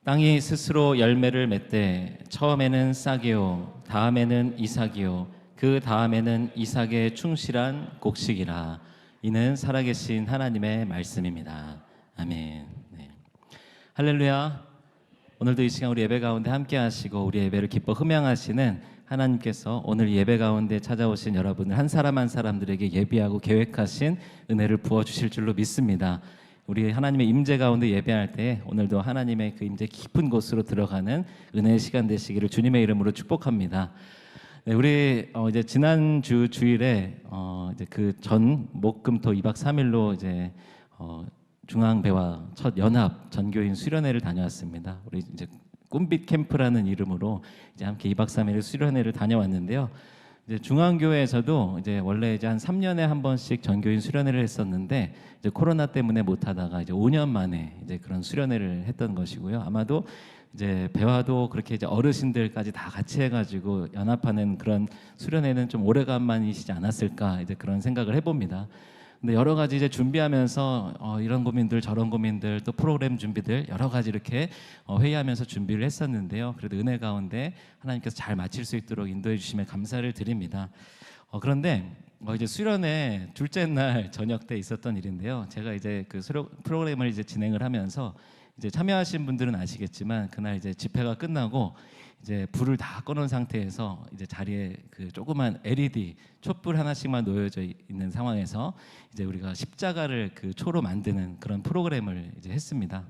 땅이 스스로 열매를 맺되 처음에는 싹이요 다음에는 이삭이요 그 다음에는 이삭의 충실한 곡식이라. 이는 살아계신 하나님의 말씀입니다. 아멘. 네. 할렐루야. 오늘도 이 시간 우리 예배 가운데 함께 하시고 우리 예배를 기뻐 흠양하시는 하나님께서 오늘 예배 가운데 찾아오신 여러분들 한 사람 한 사람들에게 예비하고 계획하신 은혜를 부어주실 줄로 믿습니다. 우리 하나님의 임재 가운데 예배할 때 오늘도 하나님의 그 임재 깊은 곳으로 들어가는 은혜의 시간 되시기를 주님의 이름으로 축복합니다. 네, 우리 이제 지난주 주일에 이제 그 전 목금토 2박 3일로 이제 중앙배화 첫 연합 전교인 수련회를 다녀왔습니다. 우리 이제 꿈빛 캠프라는 이름으로 이제 함께 2박 3일 수련회를 다녀왔는데요. 이제 중앙교회에서도 이제 원래 이제 한 3년에 한 번씩 전교인 수련회를 했었는데 이제 코로나 때문에 못 하다가 이제 5년 만에 이제 그런 수련회를 했던 것이고요. 아마도 이제 배화도 그렇게 이제 어르신들까지 다 같이 해가지고 연합하는 그런 수련회는 좀 오래간만이시지 않았을까 이제 그런 생각을 해봅니다. 근데 여러 가지 이제 준비하면서 이런 고민들 저런 고민들 또 프로그램 준비들 여러 가지 이렇게 회의하면서 준비를 했었는데요. 그래도 은혜 가운데 하나님께서 잘 마칠 수 있도록 인도해 주심에 감사를 드립니다. 그런데 이제 수련회 둘째 날 저녁 때 있었던 일인데요. 제가 이제 그 프로그램을 이제 진행을 하면서 이제 참여하신 분들은 아시겠지만 그날 이제 집회가 끝나고 이제 불을 다 꺼놓은 상태에서 이제 자리에 그 조그만 LED 촛불 하나씩만 놓여져 있는 상황에서 이제 우리가 십자가를 그 초로 만드는 그런 프로그램을 이제 했습니다.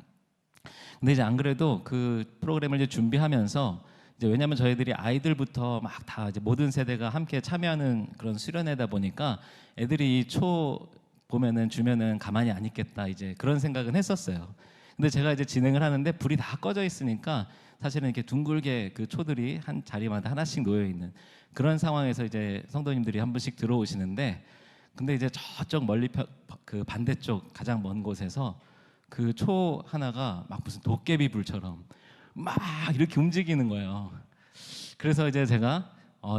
근데 이제 안 그래도 그 프로그램을 이제 준비하면서 이제 왜냐하면 저희들이 아이들부터 막 다 이제 모든 세대가 함께 참여하는 그런 수련회다 보니까 애들이 이 초 보면은 주면은 가만히 안 있겠다 이제 그런 생각은 했었어요. 근데 제가 이제 진행을 하는데 불이 다 꺼져 있으니까 사실은 이렇게 둥글게 그 초들이 한 자리마다 하나씩 놓여 있는 그런 상황에서 이제 성도님들이 한 분씩 들어오시는데, 근데 이제 저쪽 멀리 그 반대쪽 가장 먼 곳에서 그 초 하나가 막 무슨 도깨비 불처럼 막 이렇게 움직이는 거예요. 그래서 이제 제가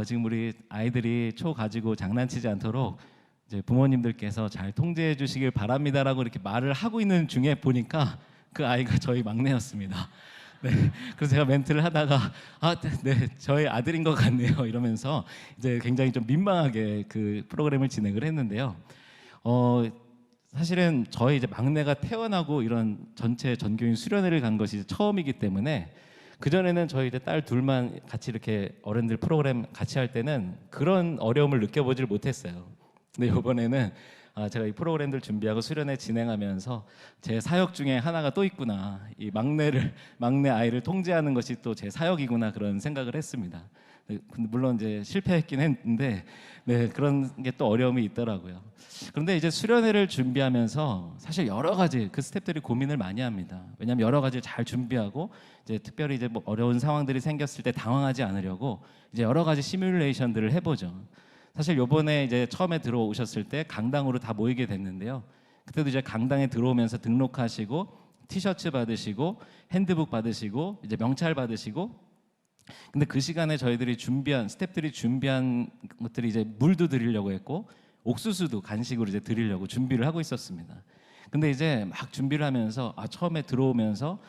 지금 우리 아이들이 초 가지고 장난치지 않도록 이제 부모님들께서 잘 통제해 주시길 바랍니다라고 이렇게 말을 하고 있는 중에 보니까 그 아이가 저희 막내였습니다. 네, 그래서 제가 멘트를 하다가 네, 저희 아들인 것 같네요 이러면서 이제 굉장히 좀 민망하게 그 프로그램을 진행을 했는데요. 사실은 저희 이제 막내가 태어나고 이런 전체 전교인 수련회를 간 것이 처음이기 때문에 그 전에는 저희 이제 딸 둘만 같이 이렇게 어른들 프로그램 같이 할 때는 그런 어려움을 느껴보질 못했어요. 근데 이번에는 제가 이 프로그램들 준비하고 수련회 진행하면서 제 사역 중에 하나가 또 있구나. 이 막내 아이를 통제하는 것이 또 제 사역이구나 그런 생각을 했습니다. 근데 물론 이제 실패했긴 했는데 네, 그런 게 또 어려움이 있더라고요. 그런데 이제 수련회를 준비하면서 사실 여러 가지 그 스태프들이 고민을 많이 합니다. 왜냐하면 여러 가지를 잘 준비하고 이제 특별히 이제 뭐 어려운 상황들이 생겼을 때 당황하지 않으려고 이제 여러 가지 시뮬레이션들을 해보죠. 사실 요번에 이제 처음에 들어오셨을 때 강당으로 다 모이게 됐는데요. 그때도 이제 강당에 들어오면서 등록하시고 티셔츠 받으시고 핸드북 받으시고 이제 명찰 받으시고, 근데 그 시간에 저희들이 스태프들이 준비한 것들이 이제 물도 드리려고 했고 옥수수도 간식으로 이제 드리려고 준비를 하고 있었습니다. 근데 이제 막 준비를 하면서 처음에 들어오면서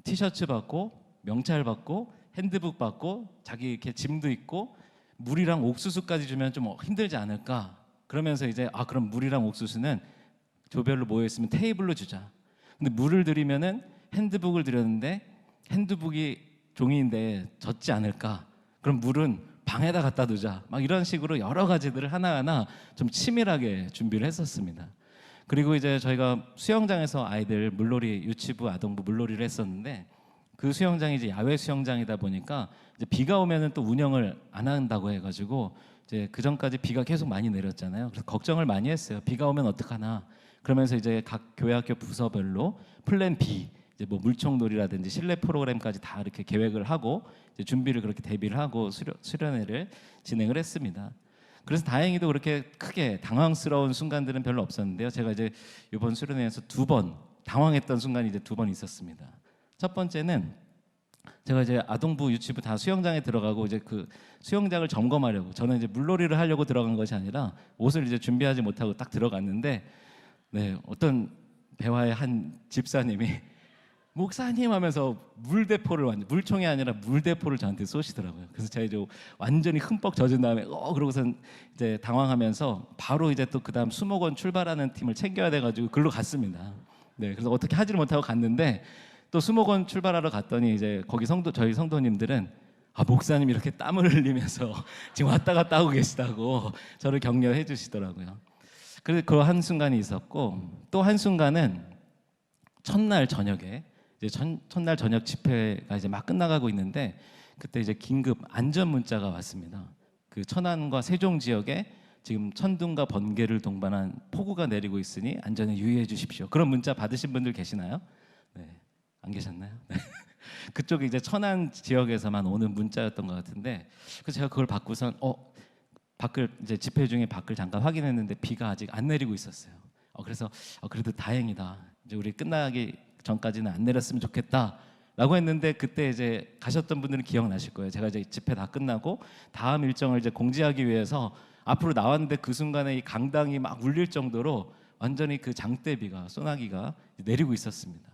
티셔츠 받고 명찰 받고 핸드북 받고 자기 이렇게 짐도 있고 물이랑 옥수수까지 주면 좀 힘들지 않을까? 그러면서 이제 그럼 물이랑 옥수수는 조별로 모여 있으면 테이블로 주자. 근데 물을 드리면은 핸드북을 드렸는데 핸드북이 종이인데 젖지 않을까? 그럼 물은 방에다 갖다 두자. 막 이런 식으로 여러 가지들을 하나하나 좀 치밀하게 준비를 했었습니다. 그리고 이제 저희가 수영장에서 아이들 물놀이, 유치부, 아동부 물놀이를 했었는데 그 수영장이 이제 야외 수영장이다 보니까 이제 비가 오면은 또 운영을 안 한다고 해가지고 이제 그 전까지 비가 계속 많이 내렸잖아요. 그래서 걱정을 많이 했어요. 비가 오면 어떡하나. 그러면서 이제 각 교회학교 부서별로 플랜 B, 이제 뭐 물총놀이라든지 실내 프로그램까지 다 이렇게 계획을 하고 이제 준비를 그렇게 대비를 하고 수련회를 진행을 했습니다. 그래서 다행히도 그렇게 크게 당황스러운 순간들은 별로 없었는데요. 제가 이제 이번 수련회에서 2번 당황했던 순간이 이제 2번 있었습니다. 첫 번째는 제가 이제 아동부, 유치부 다 수영장에 들어가고 이제 그 수영장을 점검하려고, 저는 이제 물놀이를 하려고 들어간 것이 아니라 옷을 이제 준비하지 못하고 딱 들어갔는데 네, 어떤 배화의 한 집사님이 목사님 하면서 물대포를 물총이 아니라 물대포를 저한테 쏘시더라고요. 그래서 제가 이제 완전히 흠뻑 젖은 다음에 그러고선 이제 당황하면서 바로 이제 또 그다음 수목원 출발하는 팀을 챙겨야 돼가지고 글로 갔습니다. 네, 그래서 어떻게 하지를 못하고 갔는데 또 수목원 출발하러 갔더니 이제 거기 저희 성도님들은 목사님 이렇게 땀을 흘리면서 지금 왔다 갔다 하고 계시다고 저를 격려해 주시더라고요. 그래서 그 한 순간이 있었고 또 한 순간은 첫날 저녁에 이제 첫날 저녁 집회가 이제 막 끝나가고 있는데 그때 이제 긴급 안전 문자가 왔습니다. 그 천안과 세종 지역에 지금 천둥과 번개를 동반한 폭우가 내리고 있으니 안전에 유의해 주십시오. 그런 문자 받으신 분들 계시나요? 네, 안 계셨나요? 네. 그쪽에 이제 천안 지역에서만 오는 문자였던 것 같은데 그래서 제가 그걸 받고선 밖을 이제 집회 중에 밖을 잠깐 확인했는데 비가 아직 안 내리고 있었어요. 그래서 그래도 다행이다. 이제 우리 끝나기 전까지는 안 내렸으면 좋겠다라고 했는데 그때 이제 가셨던 분들은 기억나실 거예요. 제가 이제 집회 다 끝나고 다음 일정을 이제 공지하기 위해서 앞으로 나왔는데 그 순간에 이 강당이 막 울릴 정도로 완전히 그 장대비가 소나기가 내리고 있었습니다.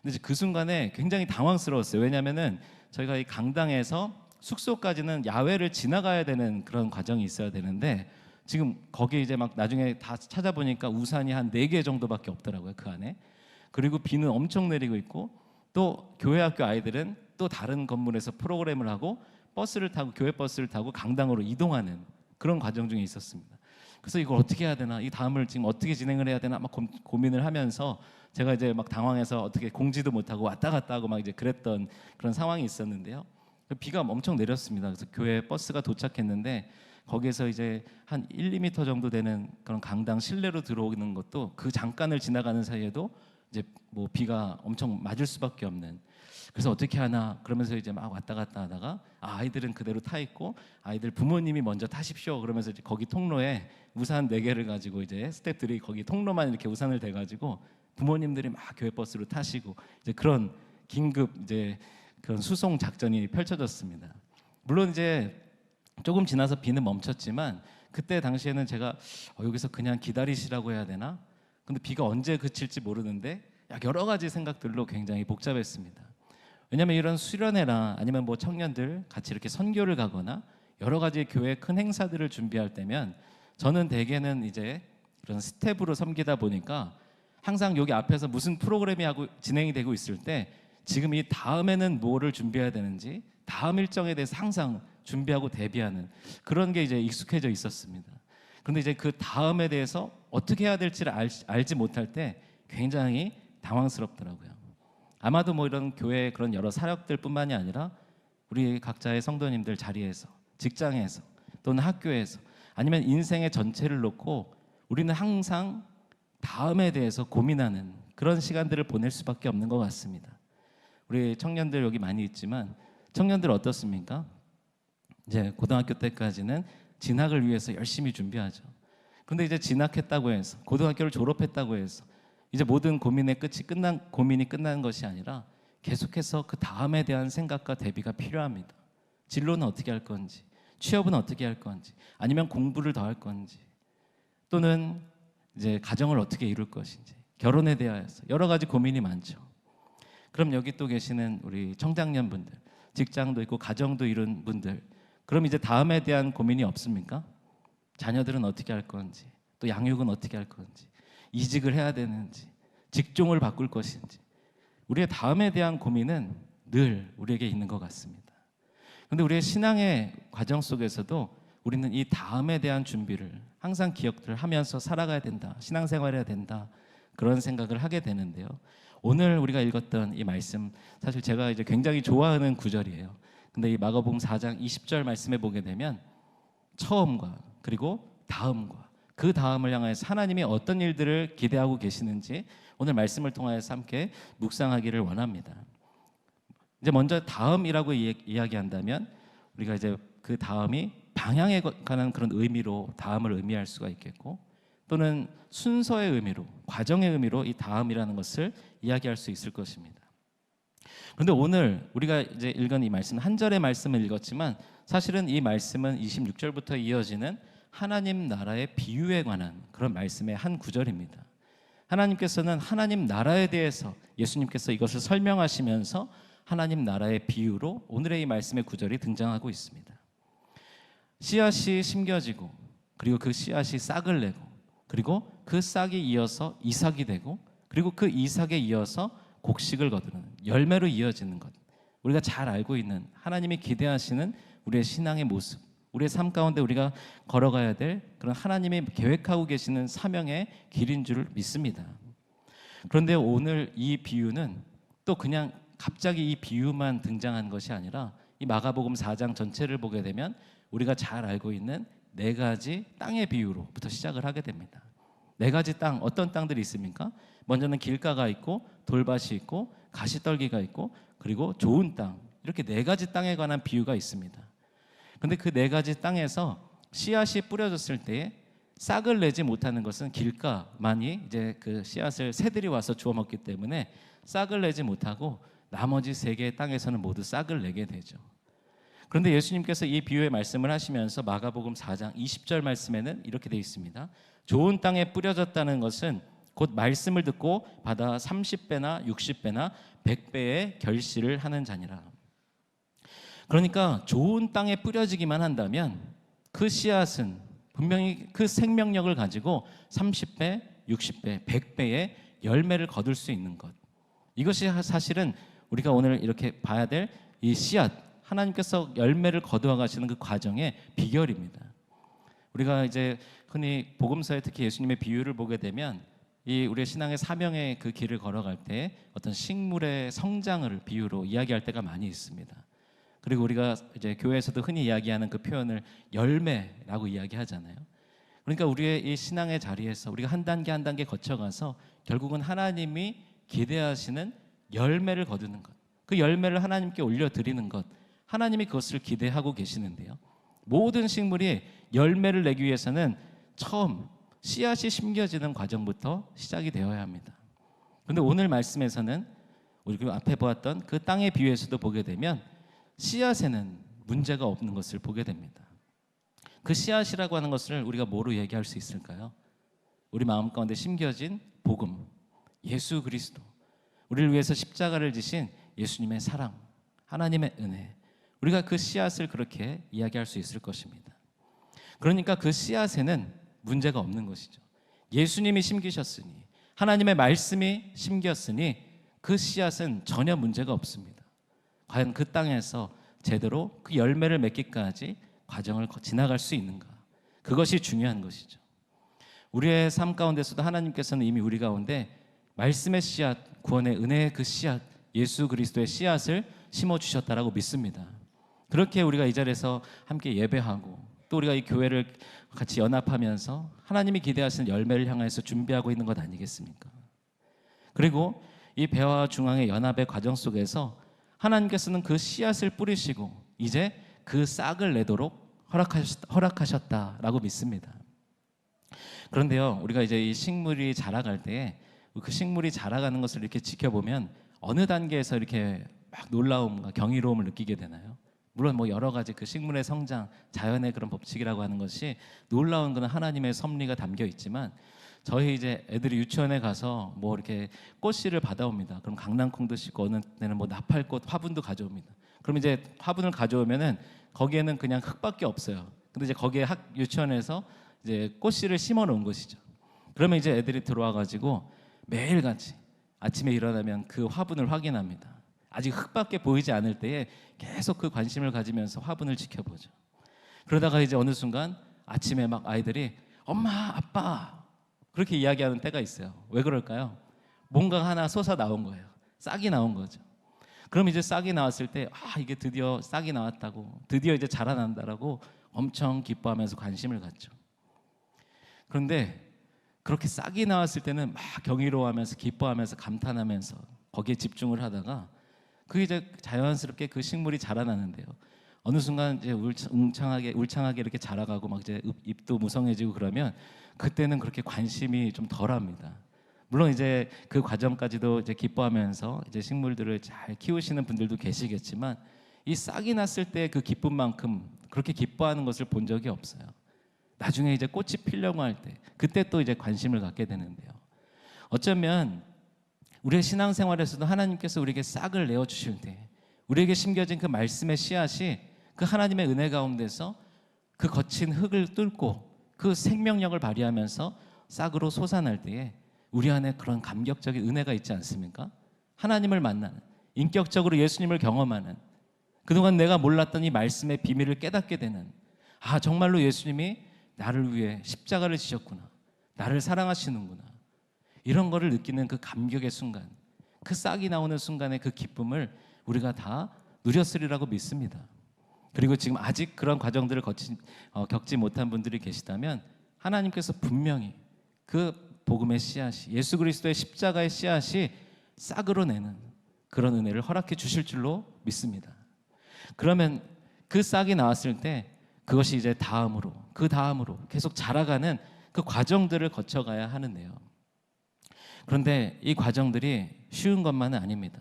근데 그 순간에 굉장히 당황스러웠어요. 왜냐하면은 저희가 이 강당에서 숙소까지는 야외를 지나가야 되는 그런 과정이 있어야 되는데 지금 거기 이제 막 나중에 다 찾아보니까 우산이 한 4개 정도밖에 없더라고요, 그 안에. 그리고 비는 엄청 내리고 있고 또 교회 학교 아이들은 또 다른 건물에서 프로그램을 하고 교회 버스를 타고 강당으로 이동하는 그런 과정 중에 있었습니다. 그래서 이걸 어떻게 해야 되나, 이 다음을 지금 어떻게 진행을 해야 되나 막 고민을 하면서 제가 이제 막 당황해서 어떻게 공지도 못하고 왔다 갔다 하고 막 이제 그랬던 그런 상황이 있었는데요. 비가 엄청 내렸습니다. 그래서 교회 버스가 도착했는데 거기에서 이제 한 1, 2m 정도 되는 그런 강당 실내로 들어오는 것도 그 잠깐을 지나가는 사이에도 이제 뭐 비가 엄청 맞을 수밖에 없는. 그래서 어떻게 하나 그러면서 이제 막 왔다 갔다 하다가 아이들은 그대로 타 있고 아이들 부모님이 먼저 타십시오. 그러면서 이제 거기 통로에 우산 4개를 가지고 이제 스태프들이 거기 통로만 이렇게 우산을 대 가지고 부모님들이 막 교회 버스로 타시고 이제 그런 긴급 이제 그런 수송 작전이 펼쳐졌습니다. 물론 이제 조금 지나서 비는 멈췄지만 그때 당시에는 제가 여기서 그냥 기다리시라고 해야 되나? 근데 비가 언제 그칠지 모르는데 여러 가지 생각들로 굉장히 복잡했습니다. 왜냐하면 이런 수련회나 아니면 뭐 청년들 같이 이렇게 선교를 가거나 여러 가지 교회 큰 행사들을 준비할 때면 저는 대개는 이제 그런 스텝으로 섬기다 보니까 항상 여기 앞에서 무슨 프로그램이 진행이 되고 있을 때 지금 이 다음에는 뭐를 준비해야 되는지 다음 일정에 대해서 항상 준비하고 대비하는 그런 게 이제 익숙해져 있었습니다. 그런데 이제 그 다음에 대해서 어떻게 해야 될지를 알지 못할 때 굉장히 당황스럽더라고요. 아마도 뭐 이런 교회 그런 여러 사역들뿐만이 아니라 우리 각자의 성도님들 자리에서, 직장에서 또는 학교에서 아니면 인생의 전체를 놓고 우리는 항상 다음에 대해서 고민하는 그런 시간들을 보낼 수밖에 없는 것 같습니다. 우리 청년들 여기 많이 있지만 청년들 어떻습니까? 이제 고등학교 때까지는 진학을 위해서 열심히 준비하죠. 그런데 이제 진학했다고 해서 고등학교를 졸업했다고 해서 이제 모든 고민이 끝난 것이 아니라 계속해서 그 다음에 대한 생각과 대비가 필요합니다. 진로는 어떻게 할 건지, 취업은 어떻게 할 건지, 아니면 공부를 더 할 건지, 또는 이제 가정을 어떻게 이룰 것인지, 결혼에 대하여서 여러 가지 고민이 많죠. 그럼 여기 또 계시는 우리 청장년분들, 직장도 있고 가정도 이룬 분들, 그럼 이제 다음에 대한 고민이 없습니까? 자녀들은 어떻게 할 건지, 또 양육은 어떻게 할 건지, 이직을 해야 되는지, 직종을 바꿀 것인지, 우리의 다음에 대한 고민은 늘 우리에게 있는 것 같습니다. 그런데 우리의 신앙의 과정 속에서도 우리는 이 다음에 대한 준비를 항상 기억을 하면서 살아가야 된다, 신앙생활해야 된다, 그런 생각을 하게 되는데요. 오늘 우리가 읽었던 이 말씀, 사실 제가 이제 굉장히 좋아하는 구절이에요. 근데 이 마가복음 4장 20절 말씀에 보게 되면 처음과 그리고 다음과 그 다음을 향해서 하나님이 어떤 일들을 기대하고 계시는지 오늘 말씀을 통하여서 함께 묵상하기를 원합니다. 이제 먼저 다음이라고 이야기한다면 우리가 이제 그 다음이 방향에 관한 그런 의미로 다음을 의미할 수가 있겠고, 또는 순서의 의미로, 과정의 의미로 이 다음이라는 것을 이야기할 수 있을 것입니다. 그런데 오늘 우리가 이제 읽은 이 말씀, 한 절의 말씀을 읽었지만 사실은 이 말씀은 26절부터 이어지는 하나님 나라의 비유에 관한 그런 말씀의 한 구절입니다. 하나님께서는 하나님 나라에 대해서 예수님께서 이것을 설명하시면서 하나님 나라의 비유로 오늘의 이 말씀의 구절이 등장하고 있습니다. 씨앗이 심겨지고 그리고 그 씨앗이 싹을 내고 그리고 그 싹이 이어서 이삭이 되고 그리고 그 이삭에 이어서 곡식을 거두는 열매로 이어지는 것, 우리가 잘 알고 있는 하나님이 기대하시는 우리의 신앙의 모습, 우리의 삶 가운데 우리가 걸어가야 될 그런 하나님이 계획하고 계시는 사명의 길인 줄 믿습니다. 그런데 오늘 이 비유는 또 그냥 갑자기 이 비유만 등장한 것이 아니라 이 마가복음 4장 전체를 보게 되면 우리가 잘 알고 있는 네 가지 땅의 비유로부터 시작을 하게 됩니다. 네 가지 땅, 어떤 땅들이 있습니까? 먼저는 길가가 있고 돌밭이 있고 가시떨기가 있고 그리고 좋은 땅, 이렇게 네 가지 땅에 관한 비유가 있습니다. 그런데 그 네 가지 땅에서 씨앗이 뿌려졌을 때에 싹을 내지 못하는 것은 길가만이 이제 그 씨앗을 새들이 와서 주워 먹기 때문에 싹을 내지 못하고 나머지 세 개의 땅에서는 모두 싹을 내게 되죠. 그런데 예수님께서 이 비유의 말씀을 하시면서 마가복음 4장 20절 말씀에는 이렇게 되어 있습니다. 좋은 땅에 뿌려졌다는 것은 곧 말씀을 듣고 받아 30배나 60배나 100배의 결실을 하는 자니라. 그러니까 좋은 땅에 뿌려지기만 한다면 그 씨앗은 분명히 그 생명력을 가지고 30배, 60배, 100배의 열매를 거둘 수 있는 것, 이것이 사실은 우리가 오늘 이렇게 봐야 될 이 씨앗, 하나님께서 열매를 거두어 가시는 그 과정의 비결입니다. 우리가 이제 흔히 복음서에 특히 예수님의 비유를 보게 되면 이 우리의 신앙의 사명의 그 길을 걸어갈 때 어떤 식물의 성장을 비유로 이야기할 때가 많이 있습니다. 그리고 우리가 이제 교회에서도 흔히 이야기하는 그 표현을 열매라고 이야기하잖아요. 그러니까 우리의 이 신앙의 자리에서 우리가 한 단계 한 단계 거쳐가서 결국은 하나님이 기대하시는 열매를 거두는 것, 그 열매를 하나님께 올려드리는 것, 하나님이 그것을 기대하고 계시는데요, 모든 식물이 열매를 내기 위해서는 처음 씨앗이 심겨지는 과정부터 시작이 되어야 합니다. 그런데 오늘 말씀에서는 우리 그 앞에 보았던 그 땅의 비유에서도 보게 되면 씨앗에는 문제가 없는 것을 보게 됩니다. 그 씨앗이라고 하는 것을 우리가 뭐로 얘기할 수 있을까요? 우리 마음 가운데 심겨진 복음, 예수 그리스도, 우리를 위해서 십자가를 지신 예수님의 사랑, 하나님의 은혜, 우리가 그 씨앗을 그렇게 이야기할 수 있을 것입니다. 그러니까 그 씨앗에는 문제가 없는 것이죠. 예수님이 심기셨으니, 하나님의 말씀이 심겼으니 그 씨앗은 전혀 문제가 없습니다. 과연 그 땅에서 제대로 그 열매를 맺기까지 과정을 지나갈 수 있는가, 그것이 중요한 것이죠. 우리의 삶 가운데서도 하나님께서는 이미 우리 가운데 말씀의 씨앗, 구원의 은혜의 그 씨앗, 예수 그리스도의 씨앗을 심어주셨다라고 믿습니다. 그렇게 우리가 이 자리에서 함께 예배하고 또 우리가 이 교회를 같이 연합하면서 하나님이 기대하시는 열매를 향해서 준비하고 있는 것 아니겠습니까? 그리고 이 배와 중앙의 연합의 과정 속에서 하나님께서는 그 씨앗을 뿌리시고 이제 그 싹을 내도록 허락하셨다라고 믿습니다. 그런데요, 우리가 이제 이 식물이 자라갈 때 그 식물이 자라가는 것을 이렇게 지켜보면 어느 단계에서 이렇게 막 놀라움과 경이로움을 느끼게 되나요? 물론 뭐 여러 가지 그 식물의 성장, 자연의 그런 법칙이라고 하는 것이 놀라운 그런 하나님의 섭리가 담겨 있지만, 저희 이제 애들이 유치원에 가서 뭐 이렇게 꽃씨를 받아옵니다. 그럼 강낭콩도 씻고 어느 때는 뭐 나팔꽃, 화분도 가져옵니다. 그럼 이제 화분을 가져오면은 거기에는 그냥 흙밖에 없어요. 근데 이제 거기에 유치원에서 이제 꽃씨를 심어 놓은 것이죠. 그러면 이제 애들이 들어와 가지고 매일같이 아침에 일어나면 그 화분을 확인합니다. 아직 흙밖에 보이지 않을 때에 계속 그 관심을 가지면서 화분을 지켜보죠. 그러다가 이제 어느 순간 아침에 막 아이들이 엄마, 아빠 그렇게 이야기하는 때가 있어요. 왜 그럴까요? 뭔가 하나 솟아 나온 거예요. 싹이 나온 거죠. 그럼 이제 싹이 나왔을 때 이게 드디어 싹이 나왔다고, 드디어 이제 자라난다라고 엄청 기뻐하면서 관심을 갖죠. 그런데 그렇게 싹이 나왔을 때는 막 경이로워하면서 기뻐하면서 감탄하면서 거기에 집중을 하다가 그게 이제 자연스럽게 그 식물이 자라나는데요, 어느 순간 이제 울창하게 이렇게 자라가고 막 이제 잎도 무성해지고 그러면 그때는 그렇게 관심이 좀 덜합니다. 물론 이제 그 과정까지도 이제 기뻐하면서 이제 식물들을 잘 키우시는 분들도 계시겠지만 이 싹이 났을 때 그 기쁨만큼 그렇게 기뻐하는 것을 본 적이 없어요. 나중에 이제 꽃이 피려고 할 때 그때 또 이제 관심을 갖게 되는데요, 어쩌면 우리의 신앙생활에서도 하나님께서 우리에게 싹을 내어 주실 때 우리에게 심겨진 그 말씀의 씨앗이 그 하나님의 은혜 가운데서 그 거친 흙을 뚫고 그 생명력을 발휘하면서 싹으로 솟아날 때에 우리 안에 그런 감격적인 은혜가 있지 않습니까? 하나님을 만나는, 인격적으로 예수님을 경험하는, 그동안 내가 몰랐던 이 말씀의 비밀을 깨닫게 되는, 아, 정말로 예수님이 나를 위해 십자가를 지셨구나, 나를 사랑하시는구나, 이런 거를 느끼는 그 감격의 순간, 그 싹이 나오는 순간의 그 기쁨을 우리가 다 누렸으리라고 믿습니다. 그리고 지금 아직 그런 과정들을 겪지 못한 분들이 계시다면 하나님께서 분명히 그 복음의 씨앗이, 예수 그리스도의 십자가의 씨앗이 싹으로 내는 그런 은혜를 허락해 주실 줄로 믿습니다. 그러면 그 싹이 나왔을 때 그것이 이제 다음으로, 그 다음으로 계속 자라가는 그 과정들을 거쳐가야 하는데요. 그런데 이 과정들이 쉬운 것만은 아닙니다.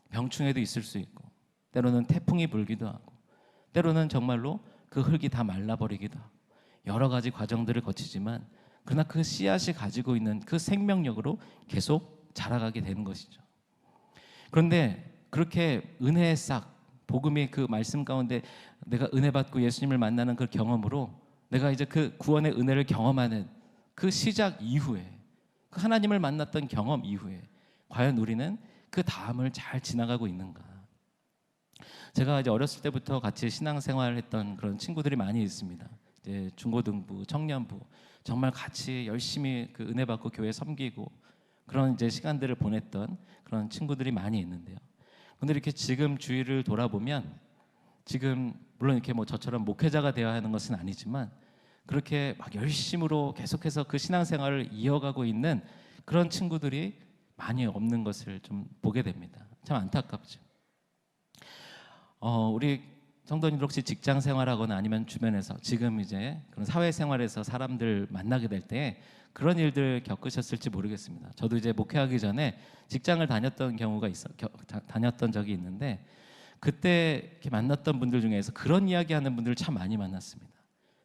병충해도 있을 수 있고, 때로는 태풍이 불기도 하고, 때로는 정말로 그 흙이 다 말라버리기도 하고, 여러 가지 과정들을 거치지만 그러나 그 씨앗이 가지고 있는 그 생명력으로 계속 자라가게 되는 것이죠. 그런데 그렇게 은혜의 싹, 복음의 그 말씀 가운데 내가 은혜 받고 예수님을 만나는 그 경험으로 내가 이제 그 구원의 은혜를 경험하는 그 시작 이후에, 그 하나님을 만났던 경험 이후에 과연 우리는 그 다음을 잘 지나가고 있는가? 제가 이제 어렸을 때부터 같이 신앙생활했던 그런 친구들이 많이 있습니다. 이제 중고등부, 청년부, 정말 같이 열심히 그 은혜 받고 교회 섬기고 그런 이제 시간들을 보냈던 그런 친구들이 많이 있는데요. 근데 이렇게 지금 주위를 돌아보면 지금 물론 이렇게 뭐 저처럼 목회자가 되어야 하는 것은 아니지만 그렇게 막 열심으로 계속해서 그 신앙생활을 이어가고 있는 그런 친구들이 많이 없는 것을 좀 보게 됩니다. 참 안타깝죠. 우리 성도님들 혹시 직장 생활하거나 아니면 주변에서 지금 이제 그런 사회생활에서 사람들 만나게 될 때 그런 일들 겪으셨을지 모르겠습니다. 저도 이제 목회하기 전에 직장을 다녔던 다녔던 적이 있는데 그때 이렇게 만났던 분들 중에서 그런 이야기하는 분들 참 많이 만났습니다.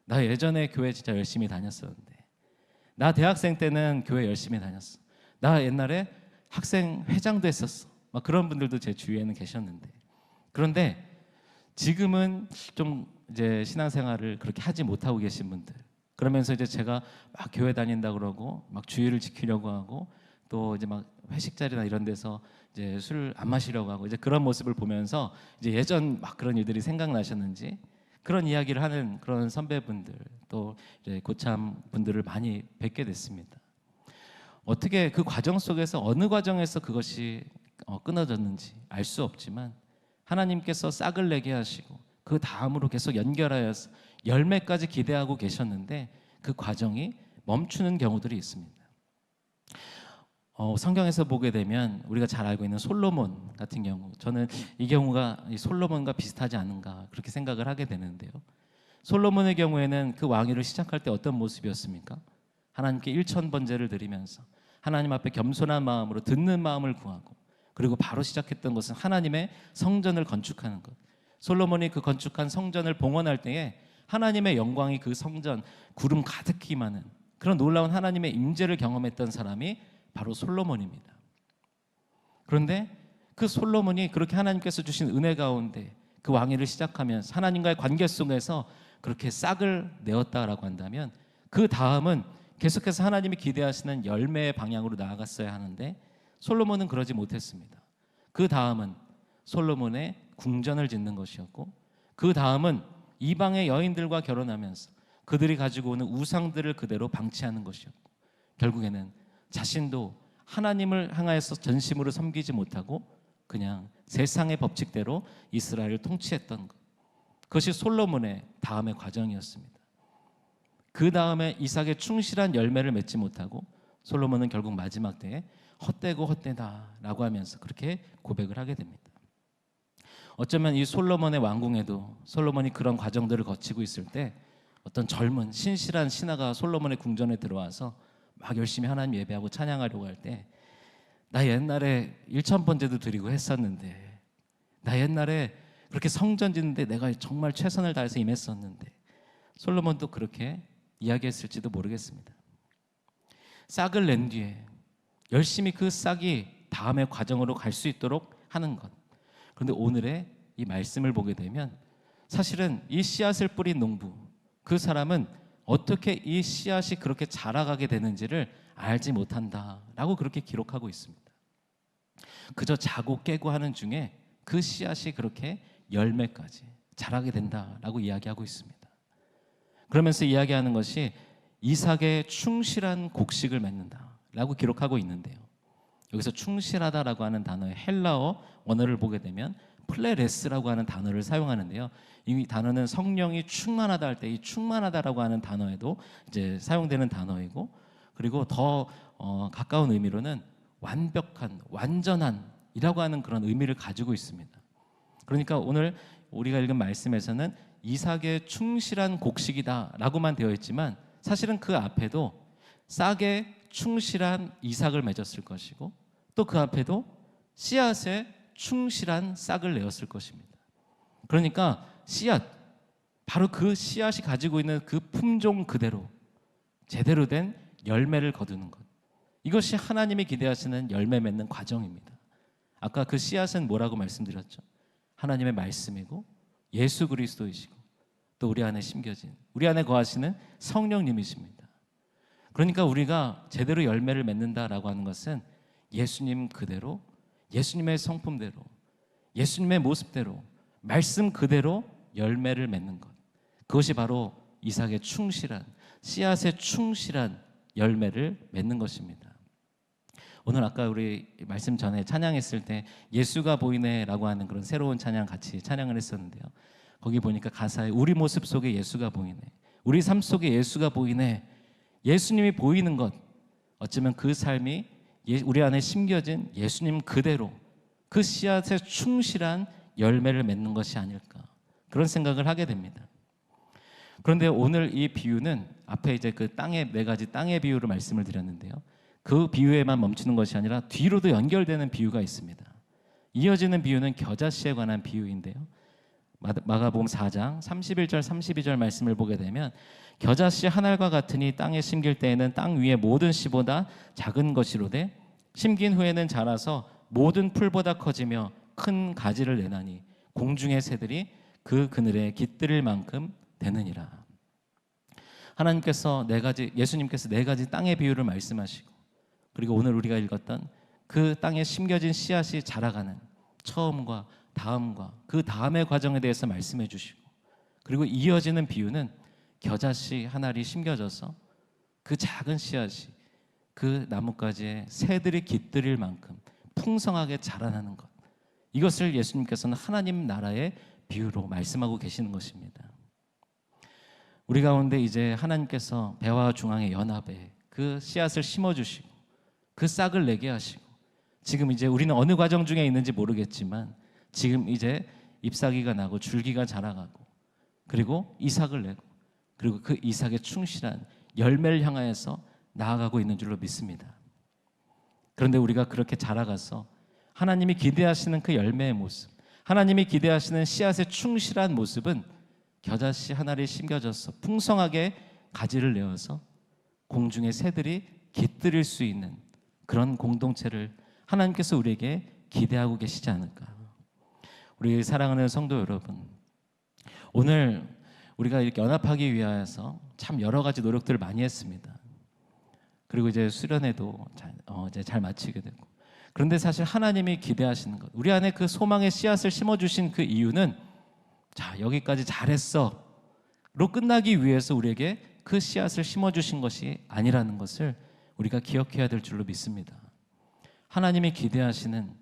나 예전에 교회 진짜 열심히 다녔었는데, 나 대학생 때는 교회 열심히 다녔어, 나 옛날에 학생 회장도 했었어, 막 그런 분들도 제 주위에는 계셨는데, 그런데 지금은 좀 이제 신앙생활을 그렇게 하지 못하고 계신 분들, 그러면서 이제 제가 막 교회 다닌다 그러고 막 주의를 지키려고 하고 또 이제 막 회식 자리나 이런 데서 이제 술을 안 마시려고 하고 이제 그런 모습을 보면서 이제 예전 막 그런 일들이 생각나셨는지 그런 이야기를 하는 그런 선배분들 또 이제 고참 분들을 많이 뵙게 됐습니다. 어떻게 그 과정 속에서 어느 과정에서 그것이 끊어졌는지 알 수 없지만 하나님께서 싹을 내게 하시고 그 다음으로 계속 연결하여서 열매까지 기대하고 계셨는데 그 과정이 멈추는 경우들이 있습니다. 성경에서 보게 되면 우리가 잘 알고 있는 솔로몬 같은 경우, 저는 이 경우가 이 솔로몬과 비슷하지 않은가 그렇게 생각을 하게 되는데요. 솔로몬의 경우에는 그 왕위를 시작할 때 어떤 모습이었습니까? 하나님께 일천번제를 드리면서 하나님 앞에 겸손한 마음으로 듣는 마음을 구하고 그리고 바로 시작했던 것은 하나님의 성전을 건축하는 것. 솔로몬이 그 건축한 성전을 봉헌할 때에 하나님의 영광이 그 성전 구름 가득히 임하는 그런 놀라운 하나님의 임재를 경험했던 사람이 바로 솔로몬입니다. 그런데 그 솔로몬이 그렇게 하나님께서 주신 은혜 가운데 그 왕위를 시작하면서 하나님과의 관계 속에서 그렇게 싹을 내었다라고 한다면 그 다음은 계속해서 하나님이 기대하시는 열매의 방향으로 나아갔어야 하는데 솔로몬은 그러지 못했습니다. 그 다음은 솔로몬의 궁전을 짓는 것이었고 그 다음은 이방의 여인들과 결혼하면서 그들이 가지고 오는 우상들을 그대로 방치하는 것이었고 결국에는 자신도 하나님을 향하여서 전심으로 섬기지 못하고 그냥 세상의 법칙대로 이스라엘을 통치했던 것, 그것이 솔로몬의 다음의 과정이었습니다. 그 다음에 이삭의 충실한 열매를 맺지 못하고 솔로몬은 결국 마지막 때에 헛되고 헛되다라고 하면서 그렇게 고백을 하게 됩니다. 어쩌면 이 솔로몬의 왕궁에도 솔로몬이 그런 과정들을 거치고 있을 때 어떤 젊은 신실한 신하가 솔로몬의 궁전에 들어와서 막 열심히 하나님 예배하고 찬양하려고 할 때 나 옛날에 일천번제도 드리고 했었는데, 나 옛날에 그렇게 성전 짓는데 내가 정말 최선을 다해서 임했었는데, 솔로몬도 그렇게 이야기했을지도 모르겠습니다. 싹을 낸 뒤에 열심히 그 싹이 다음의 과정으로 갈 수 있도록 하는 것. 그런데 오늘의 이 말씀을 보게 되면 사실은 이 씨앗을 뿌린 농부, 그 사람은 어떻게 이 씨앗이 그렇게 자라가게 되는지를 알지 못한다라고 그렇게 기록하고 있습니다. 그저 자고 깨고 하는 중에 그 씨앗이 그렇게 열매까지 자라게 된다라고 이야기하고 있습니다. 그러면서 이야기하는 것이 이삭의 충실한 곡식을 맺는다라고 기록하고 있는데요. 여기서 충실하다라고 하는 단어의 헬라어 원어를 보게 되면 플레레스라고 하는 단어를 사용하는데요. 이 단어는 성령이 충만하다 할 때 이 충만하다라고 하는 단어에도 이제 사용되는 단어이고, 그리고 더 가까운 의미로는 완벽한, 완전한이라고 하는 그런 의미를 가지고 있습니다. 그러니까 오늘 우리가 읽은 말씀에서는 이삭의 충실한 곡식이다라고만 되어 있지만 사실은 그 앞에도 싹에 충실한 이삭을 맺었을 것이고 또 그 앞에도 씨앗에 충실한 싹을 내었을 것입니다. 그러니까 씨앗, 바로 그 씨앗이 가지고 있는 그 품종 그대로 제대로 된 열매를 거두는 것, 이것이 하나님이 기대하시는 열매 맺는 과정입니다. 아까 그 씨앗은 뭐라고 말씀드렸죠? 하나님의 말씀이고 예수 그리스도이시고 또 우리 안에 심겨진, 우리 안에 거하시는 성령님이십니다. 그러니까 우리가 제대로 열매를 맺는다라고 하는 것은 예수님 그대로, 예수님의 성품대로, 예수님의 모습대로, 말씀 그대로 열매를 맺는 것, 그것이 바로 이삭의 충실한, 씨앗의 충실한 열매를 맺는 것입니다. 오늘 아까 우리 말씀 전에 찬양했을 때 예수가 보이네라고 하는 그런 새로운 찬양 같이 찬양을 했었는데요. 거기 보니까 가사에 우리 모습 속에 예수가 보이네, 우리 삶 속에 예수가 보이네, 예수님이 보이는 것, 어쩌면 그 삶이 우리 안에 심겨진 예수님 그대로 그 씨앗에 충실한 열매를 맺는 것이 아닐까, 그런 생각을 하게 됩니다. 그런데 오늘 이 비유는 앞에 이제 그 땅의 네 가지 땅의 비유를 말씀을 드렸는데요. 그 비유에만 멈추는 것이 아니라 뒤로도 연결되는 비유가 있습니다. 이어지는 비유는 겨자씨에 관한 비유인데요. 마가복음 4장 31절 32절 말씀을 보게 되면 겨자씨 한 알과 같으니 땅에 심길 때에는 땅 위의 모든 씨보다 작은 것이로되 심긴 후에는 자라서 모든 풀보다 커지며 큰 가지를 내나니 공중의 새들이 그 그늘에 깃들일 만큼 되느니라. 하나님께서 예수님께서 네 가지 땅의 비유를 말씀하시고, 그리고 오늘 우리가 읽었던 그 땅에 심겨진 씨앗이 자라가는 처음과 다음과 그 다음의 과정에 대해서 말씀해 주시고, 그리고 이어지는 비유는 겨자씨 한 알이 심겨져서 그 작은 씨앗이 그 나뭇가지에 새들이 깃들일 만큼 풍성하게 자라나는 것, 이것을 예수님께서는 하나님 나라의 비유로 말씀하고 계시는 것입니다. 우리 가운데 이제 하나님께서 배와 중앙의 연합에 그 씨앗을 심어주시고 그 싹을 내게 하시고, 지금 이제 우리는 어느 과정 중에 있는지 모르겠지만 지금 이제 잎사귀가 나고 줄기가 자라가고 그리고 이삭을 내고 그리고 그 이삭에 충실한 열매를 향하여서 나아가고 있는 줄로 믿습니다. 그런데 우리가 그렇게 자라가서 하나님이 기대하시는 그 열매의 모습, 하나님이 기대하시는 씨앗의 충실한 모습은 겨자씨 한 알이 심겨져서 풍성하게 가지를 내어서 공중의 새들이 깃들일 수 있는 그런 공동체를 하나님께서 우리에게 기대하고 계시지 않을까. 우리 사랑하는 성도 여러분, 오늘 우리가 이렇게 연합하기 위하여서 참 여러 가지 노력들을 많이 했습니다. 그리고 이제 수련회도 이제 잘 마치게 되고, 그런데 사실 하나님이 기대하시는 것, 우리 안에 그 소망의 씨앗을 심어주신 그 이유는 자, 여기까지 잘했어 로 끝나기 위해서 우리에게 그 씨앗을 심어주신 것이 아니라는 것을 우리가 기억해야 될 줄로 믿습니다. 하나님이 기대하시는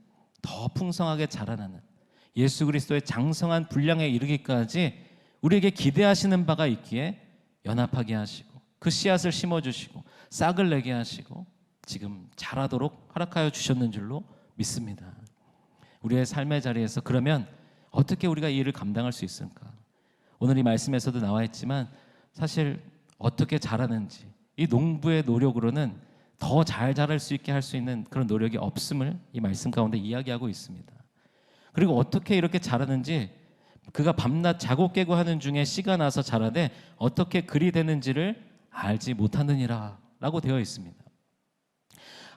더 풍성하게 자라나는 예수 그리스도의 장성한 분량에 이르기까지 우리에게 기대하시는 바가 있기에 연합하게 하시고 그 씨앗을 심어주시고 싹을 내게 하시고 지금 자라도록 허락하여 주셨는 줄로 믿습니다. 우리의 삶의 자리에서 그러면 어떻게 우리가 이 일을 감당할 수 있을까? 오늘 이 말씀에서도 나와 있지만 사실 어떻게 자라는지 이 농부의 노력으로는 더 잘 자랄 수 있게 할 수 있는 그런 노력이 없음을 이 말씀 가운데 이야기하고 있습니다. 그리고 어떻게 이렇게 자라는지, 그가 밤낮 자고 깨고 하는 중에 씨가 나서 자라되 어떻게 그리 되는지를 알지 못하느니라 라고 되어 있습니다.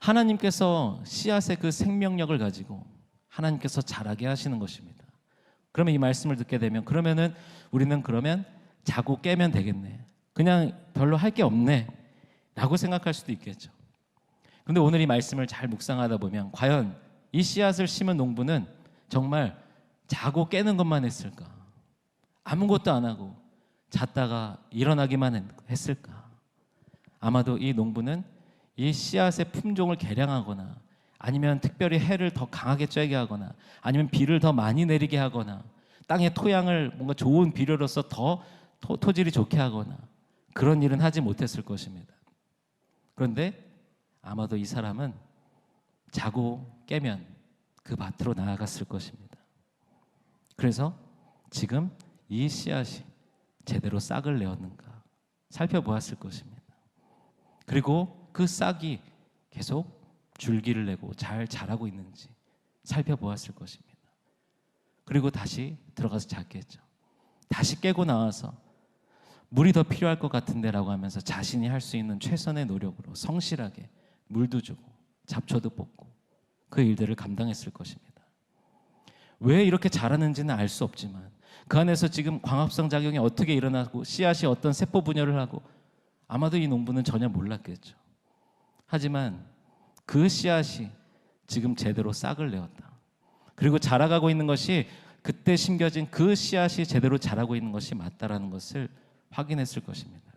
하나님께서 씨앗의 그 생명력을 가지고 하나님께서 자라게 하시는 것입니다. 그러면 이 말씀을 듣게 되면 그러면은 우리는 그러면 자고 깨면 되겠네, 그냥 별로 할 게 없네 라고 생각할 수도 있겠죠. 그런데 오늘 이 말씀을 잘 묵상하다 보면 과연 이 씨앗을 심은 농부는 정말 자고 깨는 것만 했을까? 아무것도 안 하고 잤다가 일어나기만 했을까? 아마도 이 농부는 이 씨앗의 품종을 개량하거나 아니면 특별히 해를 더 강하게 쬐게 하거나 아니면 비를 더 많이 내리게 하거나 땅의 토양을 뭔가 좋은 비료로서 더 토질이 좋게 하거나 그런 일은 하지 못했을 것입니다. 그런데 아마도 이 사람은 자고 깨면 그 밭으로 나아갔을 것입니다. 그래서 지금 이 씨앗이 제대로 싹을 내었는가 살펴보았을 것입니다. 그리고 그 싹이 계속 줄기를 내고 잘 자라고 있는지 살펴보았을 것입니다. 그리고 다시 들어가서 잤겠죠. 다시 깨고 나와서 물이 더 필요할 것 같은데 라고 하면서 자신이 할 수 있는 최선의 노력으로 성실하게 물도 주고 잡초도 뽑고 그 일들을 감당했을 것입니다. 왜 이렇게 자라는지는 알 수 없지만 그 안에서 지금 광합성 작용이 어떻게 일어나고 씨앗이 어떤 세포 분열을 하고 아마도 이 농부는 전혀 몰랐겠죠. 하지만 그 씨앗이 지금 제대로 싹을 내었다. 그리고 자라가고 있는 것이 그때 심겨진 그 씨앗이 제대로 자라고 있는 것이 맞다라는 것을 확인했을 것입니다.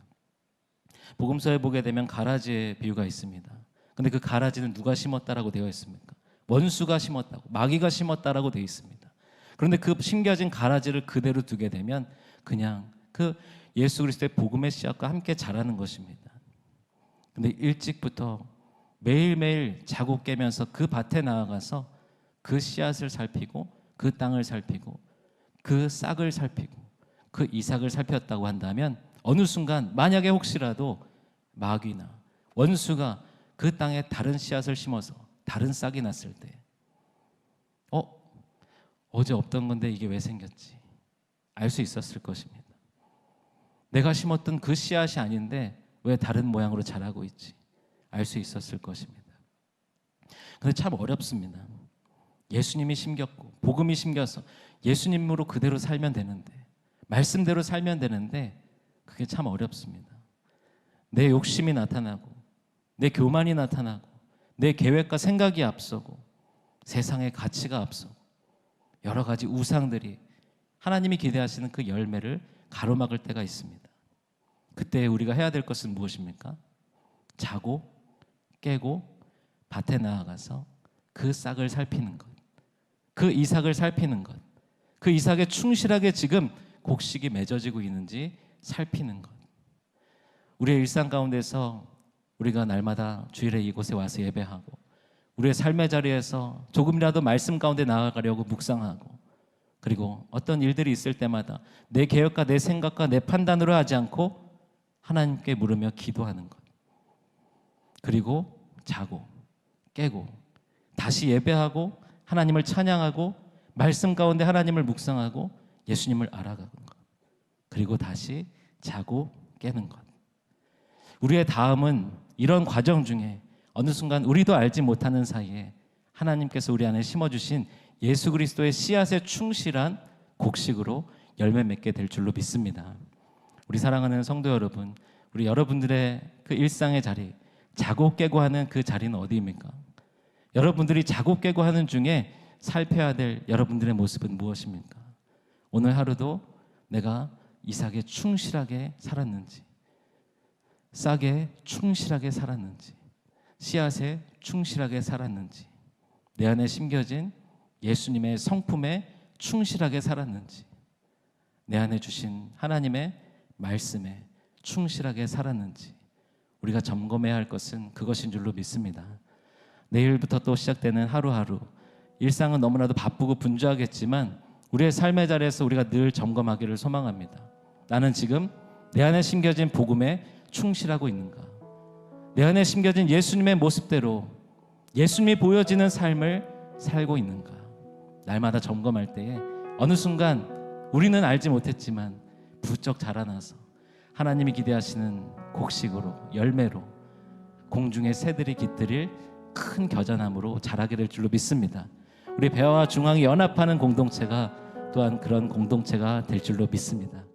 복음서에 보게 되면 가라지의 비유가 있습니다. 근데 그 가라지는 누가 심었다라고 되어 있습니까? 원수가 심었다고, 마귀가 심었다라고 되어 있습니다. 그런데 그 심겨진 가라지를 그대로 두게 되면 그냥 그 예수 그리스도의 복음의 씨앗과 함께 자라는 것입니다. 근데 일찍부터 매일매일 자고 깨면서 그 밭에 나아가서 그 씨앗을 살피고 그 땅을 살피고 그 싹을 살피고 그 이삭을 살폈다고 한다면 어느 순간 만약에 혹시라도 마귀나 원수가 그 땅에 다른 씨앗을 심어서 다른 싹이 났을 때 어제 없던 건데 이게 왜 생겼지? 알 수 있었을 것입니다. 내가 심었던 그 씨앗이 아닌데 왜 다른 모양으로 자라고 있지? 알 수 있었을 것입니다. 근데 참 어렵습니다. 예수님이 심겼고 복음이 심겨서 예수님으로 그대로 살면 되는데 말씀대로 살면 되는데 그게 참 어렵습니다. 내 욕심이 나타나고 내 교만이 나타나고 내 계획과 생각이 앞서고 세상의 가치가 앞서고 여러 가지 우상들이 하나님이 기대하시는 그 열매를 가로막을 때가 있습니다. 그때 우리가 해야 될 것은 무엇입니까? 자고 깨고 밭에 나아가서 그 싹을 살피는 것, 그 이삭을 살피는 것, 그 이삭에 충실하게 지금 곡식이 맺어지고 있는지 살피는 것. 우리의 일상 가운데서 우리가 날마다 주일에 이곳에 와서 예배하고 우리의 삶의 자리에서 조금이라도 말씀 가운데 나아가려고 묵상하고 그리고 어떤 일들이 있을 때마다 내 계획과 내 생각과 내 판단으로 하지 않고 하나님께 물으며 기도하는 것, 그리고 자고 깨고 다시 예배하고 하나님을 찬양하고 말씀 가운데 하나님을 묵상하고 예수님을 알아가는 것, 그리고 다시 자고 깨는 것. 우리의 다음은 이런 과정 중에 어느 순간 우리도 알지 못하는 사이에 하나님께서 우리 안에 심어주신 예수 그리스도의 씨앗에 충실한 곡식으로 열매 맺게 될 줄로 믿습니다. 우리 사랑하는 성도 여러분, 우리 여러분들의 그 일상의 자리, 자고 깨고 하는 그 자리는 어디입니까? 여러분들이 자고 깨고 하는 중에 살펴야 될 여러분들의 모습은 무엇입니까? 오늘 하루도 내가 이삭에 충실하게 살았는지, 싹에 충실하게 살았는지, 씨앗에 충실하게 살았는지, 내 안에 심겨진 예수님의 성품에 충실하게 살았는지, 내 안에 주신 하나님의 말씀에 충실하게 살았는지 우리가 점검해야 할 것은 그것인 줄로 믿습니다. 내일부터 또 시작되는 하루하루, 일상은 너무나도 바쁘고 분주하겠지만 우리의 삶의 자리에서 우리가 늘 점검하기를 소망합니다. 나는 지금 내 안에 심겨진 복음에 충실하고 있는가? 내 안에 심겨진 예수님의 모습대로 예수님이 보여지는 삶을 살고 있는가? 날마다 점검할 때에 어느 순간 우리는 알지 못했지만 부쩍 자라나서 하나님이 기대하시는 곡식으로, 열매로 공중의 새들이 깃들일 큰 겨자나무로 자라게 될 줄로 믿습니다. 우리 배화와 중앙이 연합하는 공동체가 또한 그런 공동체가 될 줄로 믿습니다.